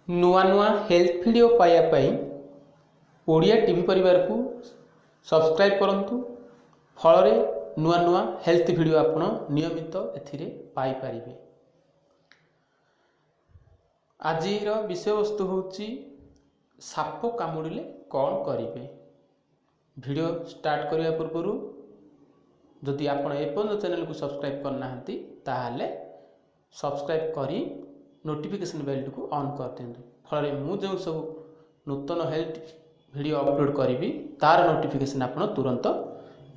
नुआ नुआ health video पाइबापी Odia TV परिवार को सब्सक्राइब करंतु। फल नुआ नुआ हेल्थ वीडियो आपण नियमित एथिरे पाई परिबे। आजिर विषय वस्तु होची साप कामुड़िले कौन करिवे। वीडियो स्टार्ट करिया पूर्व जदि आपण एपर्यंत चैनल को सब्सक्राइब करना ताहले सब्सक्राइब करी नोटिफिकेशन बेल को ऑन कर दिंतु। फल मु जो सब नूतन हेल्थ वीडियो अपलोड करी तार नोटिफिकेशन आपण तुरंत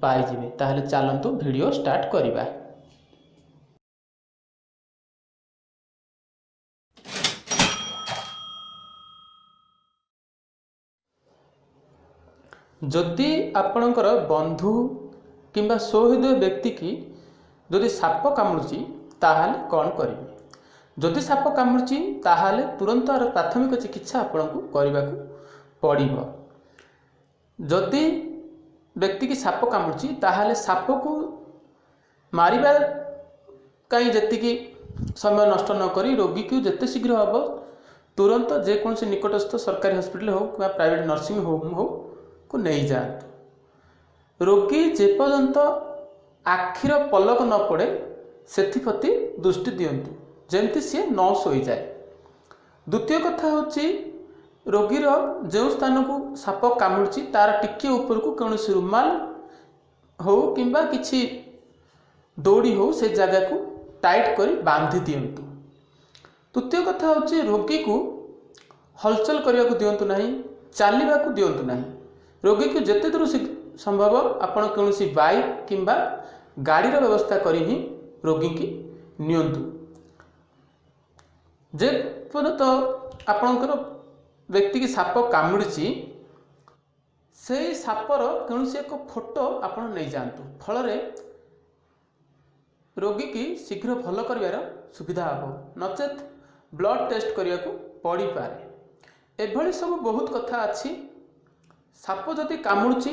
पाइबे। ताहले चलतु वीडियो स्टार्ट करिबा। जदि आपणकर बंधु किंबा सौहृदय व्यक्ति की जदि साप कामुड़ी ताहले कौन करिवे। जदि साप कामुड़ी ताहले तुरंत प्राथमिक चिकित्सा आपन को करने को पड़िबो। जदि व्यक्ति की साप कामुड़ी ताहले साप को मारिबा कहीं जी समय नष्ट न करी रोगी को जिते शीघ्र हम तुरंत जेकोसी निकटस्थ सरकारी हॉस्पिटल हो कि प्राइवेट नर्सिंग होम हो को नहीं जातु। रोगी जेपर्यंत आखिर पलक न पड़े सेप्रति दृष्टि दियंतु जेमती सी न शोई जाए। द्वितीय कथा होची रोगीर जो स्थान को साप कामुड़ी तार टिके ऊपर को कौन रुमाल हो किंबा किछि दौड़ी हो से जगह को टाइट कर बांधी दियंतु। तृतीय कथा होची रोगी को हलचल करने को दियंतु नहीं, चलने को दियंतु नहीं। रोगी को जिते दूर संभव आपण कौन बाइक किंबा गाड़ी व्यवस्था करी ही रोगी की नियंतु। जे पर्यंत आपणकर व्यक्ति की साप कामुड़ी से सापर कौन एक फोटो आपण नहीं जातु। फल रोगी की शीघ्र भल कर सुविधा हम नचेत ब्लड टेस्ट करने को पड़ पारे। एभली सब बहुत कथा अच्छी। साप जदि कामुड़ी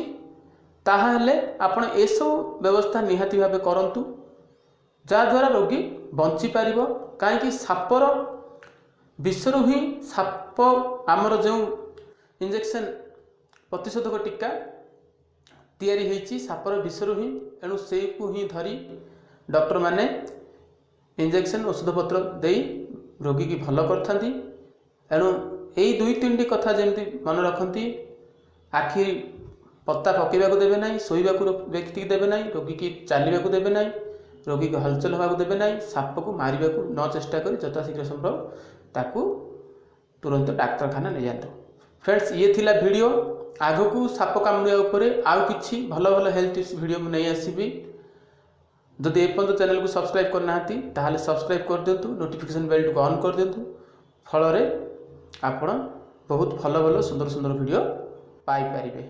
ताहले आपण ए सब व्यवस्था निहाती भावे करंतु जहाद्वारा रोगी बंची पारिबो। कहीं सापर विषरु ही साप आमर जो इंजेक्शन प्रतिषेधक टीका तैयारी होती सापर विषरु ही एणु से को ही धरी डॉक्टर माने इंजेक्शन औषध पत्र दे रोगी की भल करथांती। एणु यही दुई तीन कथा जमी मन रखती। आखि पत्ता पकेबा को देबे नहीं, शोइबा को व्यक्ति की देबे नहीं, रोगी की चलने को देबे नहीं, रोगी को हलचल होगा देबे नहीं, साप को मारिबा को न चेष्टा करी यथाशीघ्र संभव ताकू तुरंत डाक्तरखाना नहीं जातु। फ्रेंड्स ये थिला वीडियो। आगो को साप कामुड़िया उपरे आउ किछि भल भल हेल्थ वीडियो में नहीं आसीबी। जदि एपर्यंत चैनल को सब्सक्राइब करना ताहले सब्सक्राइब कर दिंतु, नोटिफिकेशन बेल को ऑन कर दिंतु। फल आपण बहुत भल भल सुंदर सुंदर वीडियो पाई परिबे।